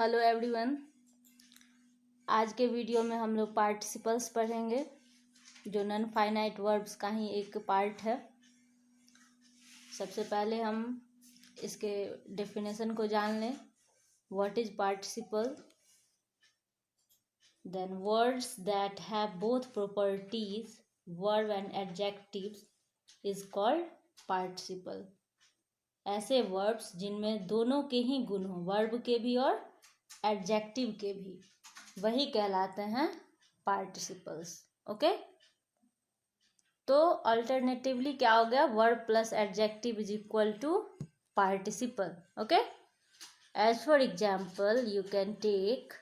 Hello everyone. आज के video में हम लोग पार्टिसिपल्स पढ़ेंगे, जो नॉन फाइनाइट वर्ब्स का ही एक पार्ट है। सबसे पहले हम इसके डेफिनेशन को जान लें। What is participle? Than words that have both properties verb and adjectives is called participle. ऐसे वर्ब्स जिनमें दोनों के ही गुण हो, वर्ब के भी और एडजेक्टिव के भी, वही कहलाते हैं पार्टिसिपल्स। ओके, तो अल्टरनेटिवली क्या हो गया? Verb plus adjective is equal to participle. Okay, as for example you can take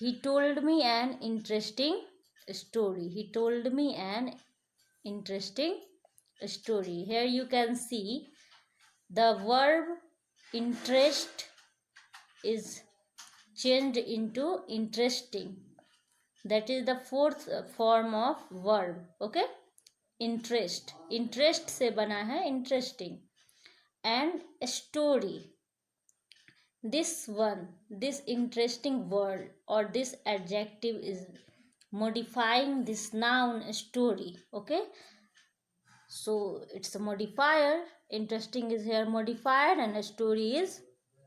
he told me an interesting story. He told me an interesting story. Here you can see the verb interest is changed into interesting. That is the fourth form of verb. Okay, interest से बना है interesting. And story, this interesting word or this adjective is modifying this noun story. Okay, so it's a modifier. Interesting is here modifier and story is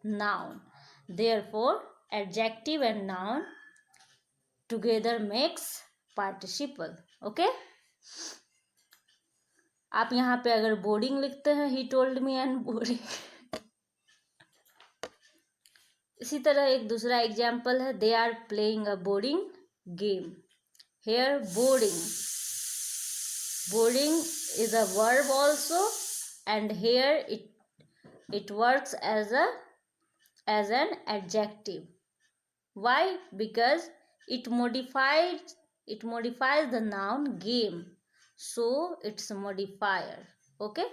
noun. Therefore adjective and noun together makes participle. Okay, आप यहाँ पे अगर boarding लिखते हैं, he told me and boarding. इसी तरह एक दूसरा एग्जाम्पल है, they are playing a boarding game. Here boarding is a verb also, and here it works as an adjective. Why? Because it modifies the noun game, so it's a modifier. Okay,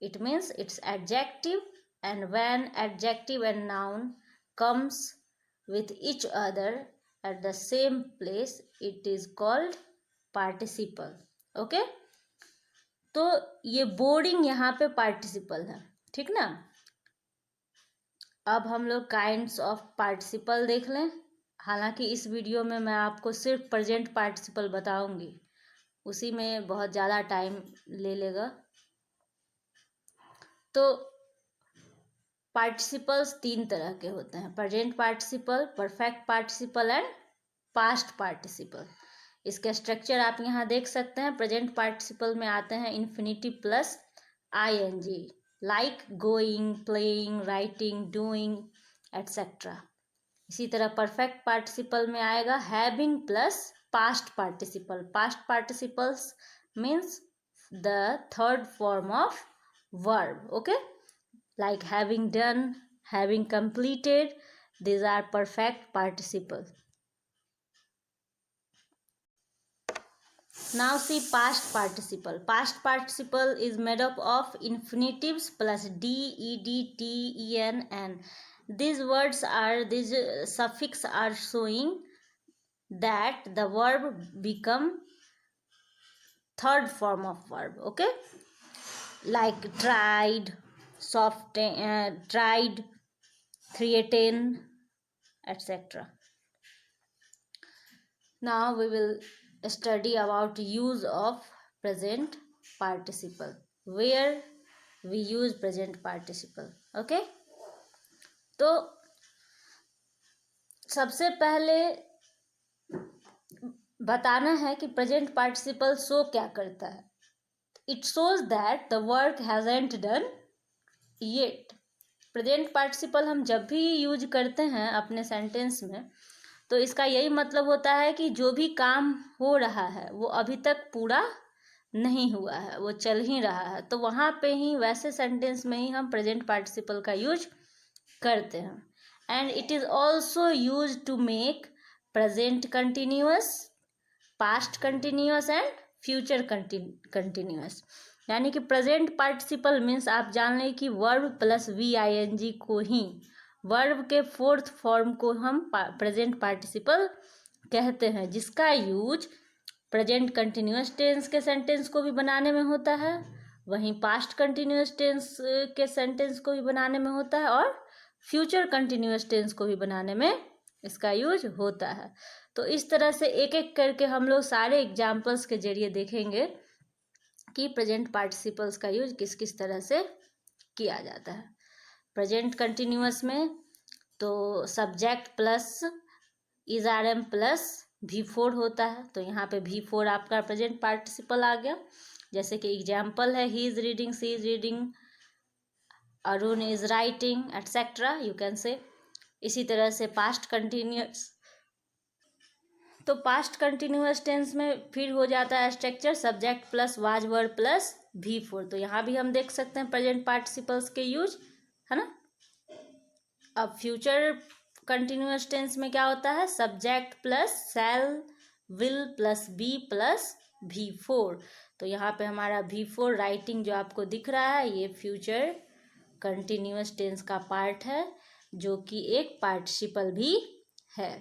it means it's adjective, and when adjective and noun comes with each other at the same place, it is called participle. Okay, तो ये boarding यहाँ पे participle है, ठीक ना। अब हम लोग काइंड्स ऑफ पार्टिसिपल देख लें। हालांकि इस वीडियो में मैं आपको सिर्फ प्रेजेंट पार्टिसिपल बताऊंगी, उसी में बहुत ज़्यादा टाइम ले लेगा। तो पार्टिसिपल्स तीन तरह के होते हैं, present participle, perfect participle and past participle. इसके स्ट्रक्चर आप यहाँ देख सकते हैं। प्रेजेंट पार्टिसिपल में आते हैं infinitive plus ING, like going, playing, writing, doing etcetera. इसी तरह परफेक्ट पार्टिसिपल में आएगा having plus past participle. Past participles means the third form of verb. Okay, like having done, having completed, these are perfect participle. Now see past participle. Past participle is made up of infinitives plus d, ed, t, en, n. These suffix are showing that the verb become third form of verb. Okay, like tried, tried, threaten, etc. Now we will study about use of present participle, where we use present participle. Okay, तो सबसे पहले बताना है कि present participle show क्या करता है। It shows that the work hasn't done yet. Present participle हम जब भी यूज करते हैं अपने सेंटेंस में, तो इसका यही मतलब होता है कि जो भी काम हो रहा है वो अभी तक पूरा नहीं हुआ है, वो चल ही रहा है। तो वहाँ पे ही, वैसे सेंटेंस में ही हम प्रेजेंट पार्टिसिपल का यूज करते हैं। And it is also use to make present continuous, past continuous and future continuous. यानी कि प्रेजेंट पार्टिसिपल मीन्स आप जान लें कि वर्ब प्लस VING को ही, वर्ब के फोर्थ फॉर्म को हम प्रेजेंट पार्टिसिपल कहते हैं, जिसका यूज प्रेजेंट कंटिन्यूअस टेंस के सेंटेंस को भी बनाने में होता है, वहीं पास्ट कंटिन्यूअस टेंस के सेंटेंस को भी बनाने में होता है, और फ्यूचर कंटिन्यूअस टेंस को भी बनाने में इसका यूज होता है। तो इस तरह से एक एक करके हम लोग सारे एग्जाम्पल्स के जरिए देखेंगे कि प्रेजेंट पार्टिसिपल्स का यूज किस किस तरह से किया जाता है। प्रेजेंट कंटिन्यूअस में तो सब्जेक्ट प्लस इज़आरएम प्लस V4 होता है। तो यहाँ पे V4 आपका प्रेजेंट पार्टिसिपल आ गया। जैसे कि एग्जाम्पल है he is reading, she is reading, Arun is writing, etcetera you can say. इसी तरह से पास्ट कंटिन्यूअस, तो पास्ट कंटिन्यूअस टेंस में फिर हो जाता है structure subject plus was verb plus V4। तो यहाँ भी हम देख सकते हैं प्रेजेंट पार्टिसिपल्स के यूज, है ना। अब फ्यूचर कंटिन्यूअस टेंस में क्या होता है, subject plus shall will plus be plus V4। तो यहाँ पे हमारा V4 राइटिंग जो आपको दिख रहा है ये फ्यूचर कंटिन्यूअस टेंस का पार्ट है, जो कि एक पार्टिसिपल भी है।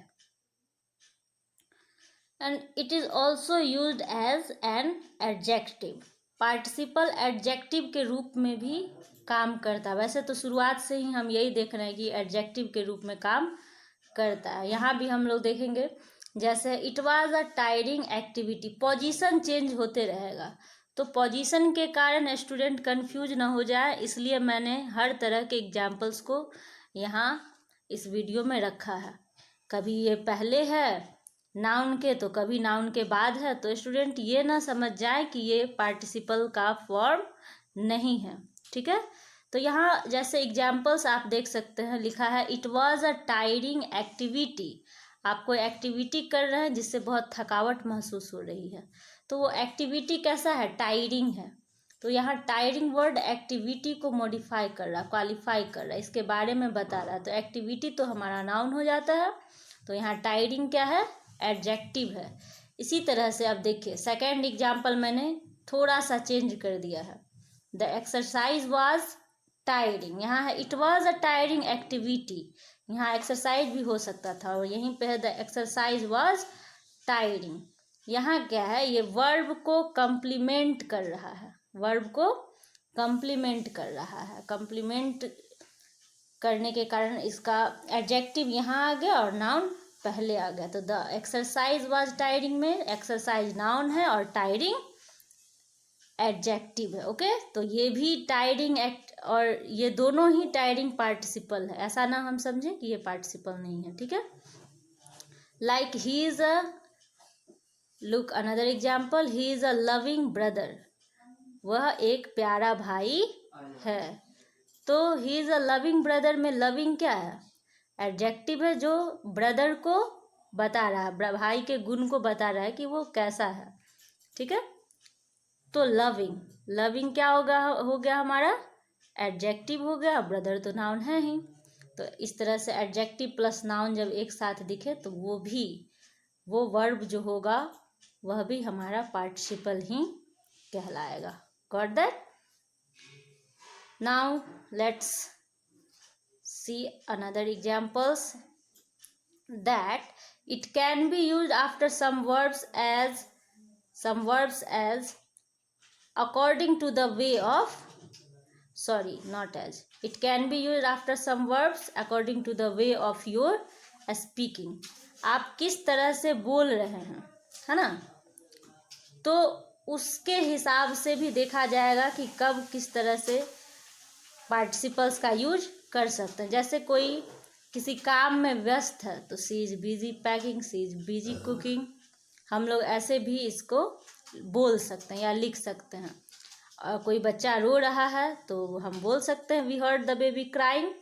And it is also used as an adjective. Participle adjective के रूप में भी काम करता है। वैसे तो शुरुआत से ही हम यही देख रहे हैं कि एडजेक्टिव के रूप में काम करता है। यहाँ भी हम लोग देखेंगे जैसे it was a tiring activity, position change होते रहेगा। तो पोजीशन के कारण स्टूडेंट कंफ्यूज ना हो जाए, इसलिए मैंने हर तरह के एग्जाम्पल्स को यहाँ इस वीडियो में रखा है। कभी ये पहले है नाउन के तो कभी नाउन के बाद है, तो स्टूडेंट ये ना समझ जाए कि ये पार्टिसिपल का फॉर्म नहीं है, ठीक है। तो यहाँ जैसे एग्जाम्पल्स आप देख सकते हैं, लिखा है it was a tiring activity. आप कोई एक्टिविटी कर रहे हैं जिससे बहुत थकावट महसूस हो रही है, तो वो एक्टिविटी कैसा है, टायरिंग है। तो यहाँ टायरिंग वर्ड एक्टिविटी को मॉडिफाई कर रहा, क्वालिफाई कर रहा है, इसके बारे में बता रहा है। तो एक्टिविटी तो हमारा नाउन हो जाता है, तो यहाँ टायरिंग क्या है, एडजेक्टिव है। इसी तरह से अब देखिए सेकेंड एग्जाम्पल मैंने थोड़ा सा चेंज कर दिया है। द एक्सरसाइज वाज टायरिंग, यहाँ है it was a tiring activity, यहाँ एक्सरसाइज भी हो सकता था, और यहीं पे है द एक्सरसाइज वाज टायरिंग। यहाँ क्या है, ये वर्ब को कम्प्लीमेंट कर रहा है, वर्ब को कम्प्लीमेंट कर रहा है। कम्प्लीमेंट करने के कारण इसका एडजेक्टिव यहाँ आ गया और नाउन पहले आ गया। तो द एक्सरसाइज वाज टायरिंग में एक्सरसाइज नाउन है और टायरिंग एडजेक्टिव है। ओके, तो ये भी टायरिंग एक्ट और ये दोनों ही टायरिंग पार्टिसिपल है, ऐसा ना हम समझें कि ये पार्टिसिपल नहीं है, ठीक है। Like he is a, look another example, he is a loving brother, वह एक प्यारा भाई है। तो he is a loving brother में लविंग क्या है, एडजेक्टिव है, जो ब्रदर को बता रहा है, भाई के गुण को बता रहा है कि वो कैसा है, ठीक है। तो लविंग, लविंग क्या होगा, हो गया हमारा एडजेक्टिव हो गया, ब्रदर तो नाउन है ही। तो इस तरह से एडजेक्टिव प्लस नाउन जब एक साथ दिखे तो वो वर्ब जो होगा वह भी हमारा पार्टिसिपल ही कहलाएगा। Got that? Now let's see another examples that it can be used after some verbs as according to the way of, sorry not as, it can be used after some verbs according to the way of your speaking। आप किस तरह से बोल रहे हैं, है ना, तो उसके हिसाब से भी देखा जाएगा कि कब किस तरह से पार्टिसिपल्स का यूज कर सकते हैं। जैसे कोई किसी काम में व्यस्त है तो she is busy packing, she is busy cooking, हम लोग ऐसे भी इसको बोल सकते हैं या लिख सकते हैं। और कोई बच्चा रो रहा है तो हम बोल सकते हैं we heard the baby crying.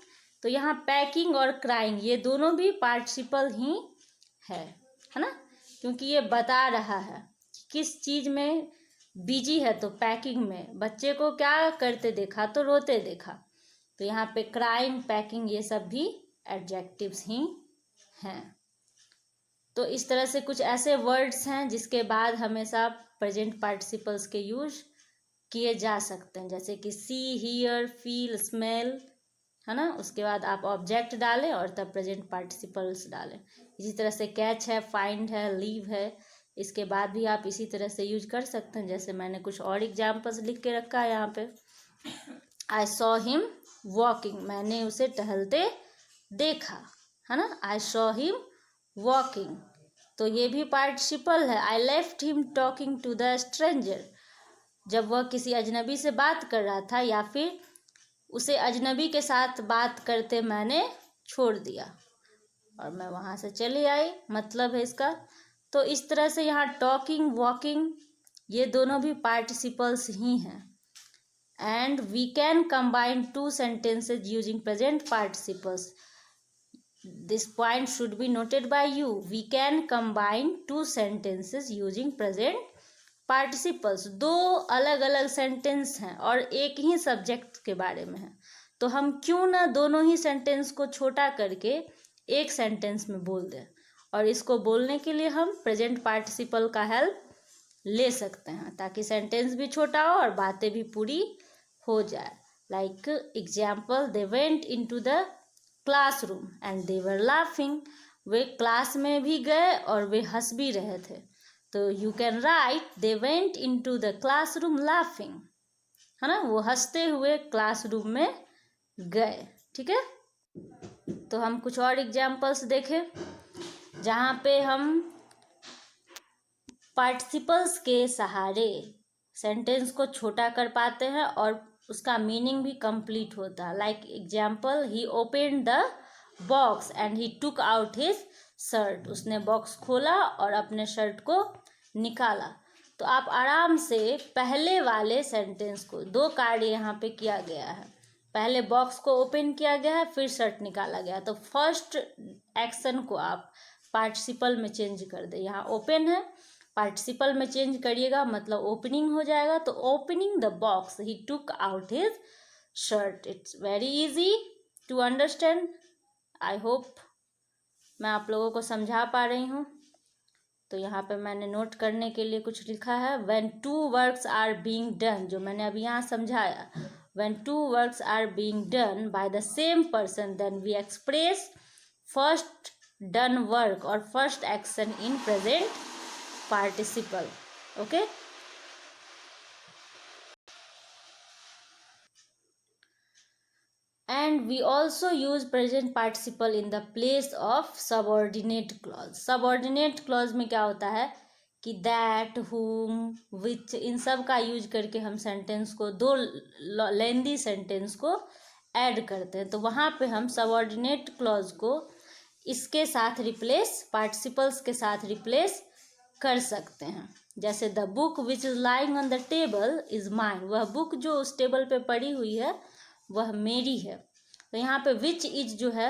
तो यहाँ पैकिंग और क्राइंग ये दोनों भी पार्टिसिपल ही है ना, क्योंकि ये बता रहा है किस चीज़ में बिजी है। तो पैकिंग में बच्चे को क्या करते देखा, तो रोते देखा। तो यहाँ पे क्राइंग, पैकिंग ये सब भी एडजेक्टिव्स ही हैं। तो इस तरह से कुछ ऐसे वर्ड्स हैं जिसके बाद हमेशा प्रेजेंट पार्टिसिपल्स के यूज किए जा सकते हैं, जैसे कि सी, हियर, फील, स्मेल, है ना। उसके बाद आप ऑब्जेक्ट डालें और तब प्रेजेंट पार्टिसिपल्स डालें। इसी तरह से कैच है, फाइंड है, लीव है, इसके बाद भी आप इसी तरह से यूज कर सकते हैं। जैसे मैंने कुछ और एग्जाम्पल्स लिख के रखा है यहाँ पे। आई सॉ हिम वॉकिंग, मैंने उसे टहलते देखा, है ना, आई सॉ हिम वॉकिंग, तो ये भी पार्टिसिपल है। I left him talking to the stranger, जब वह किसी अजनबी से बात कर रहा था या फिर उसे अजनबी के साथ बात करते मैंने छोड़ दिया और मैं वहाँ से चली आई, मतलब है इसका। तो इस तरह से यहाँ टॉकिंग, वॉकिंग, ये दोनों भी पार्टिसिपल्स ही हैं। And we can combine two sentences using present participles, this point should be noted by you. We can combine two sentences using present participles. दो अलग अलग सेंटेंस हैं और एक ही सब्जेक्ट के बारे में है, तो हम क्यों ना दोनों ही सेंटेंस को छोटा करके एक सेंटेंस में बोल दें, और इसको बोलने के लिए हम प्रेजेंट पार्टिसिपल का हेल्प ले सकते हैं ताकि सेंटेंस भी छोटा हो और बातें भी पूरी हो जाए। Like example, they went into the classroom and they were laughing, way class में भी गए और वे हंस भी रहे थे। तो you can right they went into the classroom laughing, है ना, वो हंसते हुए क्लासरूम में गए। ठीक है, तो हम कुछ और एग्जाम्पल्स देखें जहाँ पे हम पार्टिसिपल्स के सहारे सेंटेंस को छोटा कर पाते हैं और उसका मीनिंग भी कंप्लीट होता है। Like example, he open the box and he took out his shirt, उसने बॉक्स खोला और अपने शर्ट को निकाला। तो आप आराम से पहले वाले सेंटेंस को, दो कार्य यहाँ पे किया गया है, पहले बॉक्स को ओपन किया गया है फिर शर्ट निकाला गया, तो फर्स्ट एक्शन को आप पार्टिसिपल में चेंज कर दे। यहाँ ओपन है, पार्टिसिपल में चेंज करिएगा मतलब ओपनिंग हो जाएगा, तो opening the box he took out his shirt. It's very easy to understand. I hope मैं आप लोगों को समझा पा रही हूँ। तो यहाँ पे मैंने नोट करने के लिए कुछ लिखा है, when two works are being done, जो मैंने अभी यहाँ समझाया, when two works are being done by the same person then we express first done work और first action in present participle. Okay, and we also use present participle in the place of subordinate clause. subordinate clause में क्या होता है कि that, whom, which, इन सब का use करके हम सेंटेंस को, दो लेंदी सेंटेंस को ऐड करते हैं, तो वहाँ पे हम सबऑर्डिनेट क्लॉज को इसके साथ रिप्लेस, पार्टिसिपल्स के साथ रिप्लेस कर सकते हैं। जैसे the book which is lying on the table is mine, वह बुक जो उस टेबल पे पड़ी हुई है वह मेरी है। तो यहाँ पे विच इज जो है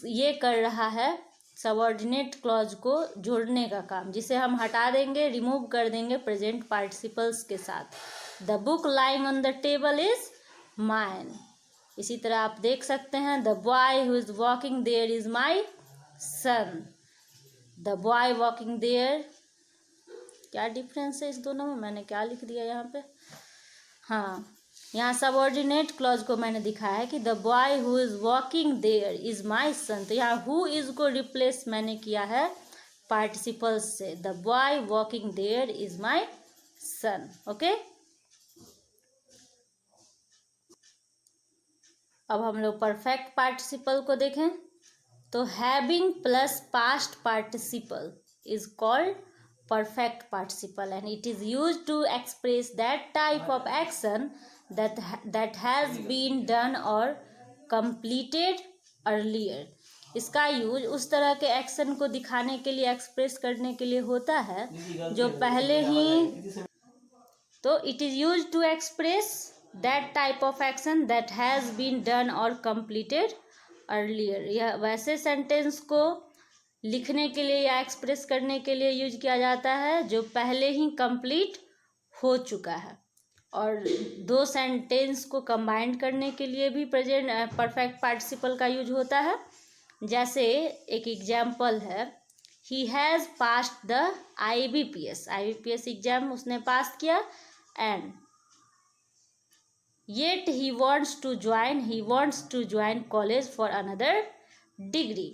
ये कर रहा है सबऑर्डिनेट क्लॉज को जोड़ने का काम, जिसे हम हटा देंगे, रिमूव कर देंगे प्रेजेंट पार्टिसिपल्स के साथ। The book lying on the table is mine. इसी तरह आप देख सकते हैं, the boy who is walking there is my son. The boy walking there, क्या डिफरेंस है इस दोनों में, मैंने क्या लिख दिया यहाँ पे, हाँ, यहाँ सबऑर्डिनेट क्लॉज को मैंने दिखाया है कि the boy who is walking there is my son, तो यहाँ हु इज को रिप्लेस मैंने किया है पार्टिसिपल्स से, the boy walking there is my son. Okay, अब हम लोग परफेक्ट पार्टिसिपल को देखें, तो having plus past participle is called perfect participle and it is used to express that type of action that has been done or completed earlier. इसका use उस तरह के एक्शन को दिखाने के लिए, एक्सप्रेस करने के लिए होता है जो पहले ही, तो it is use to express that type of action that has been done और completed earlier. यह वैसे सेंटेंस को लिखने के लिए या एक्सप्रेस करने के लिए यूज किया जाता है जो पहले ही कंप्लीट हो चुका है। और दो सेंटेंस को कंबाइन करने के लिए भी प्रेजेंट परफेक्ट पार्टिसिपल का यूज होता है। जैसे एक एग्जाम्पल है, he has passed the IBPS exam उसने पास किया, and yet he wants to join college for another degree.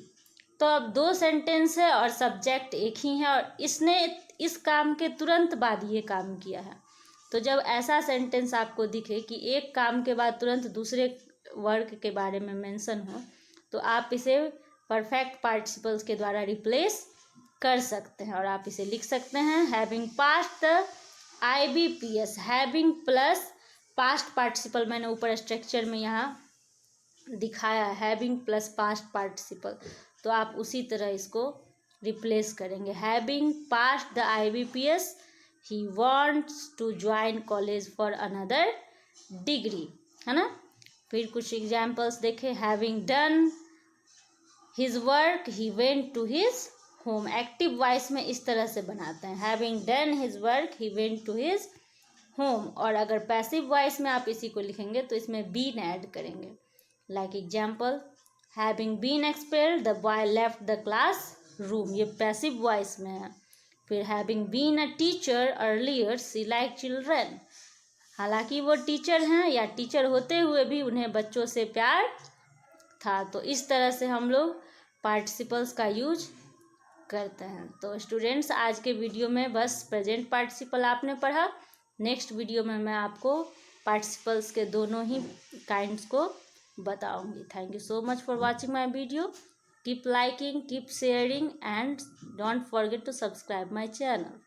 तो अब दो सेंटेंस है और सब्जेक्ट एक ही है और इसने इस काम के तुरंत बाद ये काम किया है। तो जब ऐसा सेंटेंस आपको दिखे कि एक काम के बाद तुरंत दूसरे वर्क के बारे में मेंशन हो, तो आप इसे परफेक्ट पार्टिसिपल्स के द्वारा रिप्लेस कर सकते हैं और आप इसे लिख सकते हैं having passed the IBPS। Having plus past participle मैंने ऊपर स्ट्रक्चर में यहाँ दिखाया, हैविंग प्लस पास्ट पार्टिसिपल, तो आप उसी तरह इसको रिप्लेस करेंगे। Having passed the IBPS he wants to join college for another degree, है ना। फिर कुछ एग्जाम्पल्स देखें। Having done his work he went to his home. Active voice में इस तरह से बनाते हैं, having done his work he went to his home. और अगर पैसिव वॉइस में आप इसी को लिखेंगे तो इसमें बीन ऐड करेंगे। Like example, having been expelled the boy left the classroom, ये पैसिव वॉइस में है। फिर having been a teacher earlier she like children, हालांकि वो टीचर हैं या टीचर होते हुए भी उन्हें बच्चों से प्यार था। तो इस तरह से हम लोग पार्टिसिपल्स का यूज करते हैं। तो स्टूडेंट्स, आज के वीडियो में बस प्रेजेंट पार्टिसिपल आपने पढ़ा। नेक्स्ट वीडियो में मैं आपको पार्टिसिपल्स के दोनों ही काइंड्स को बताऊंगी। Thank you so much for watching my video. Keep liking, keep sharing and don't forget to subscribe my channel.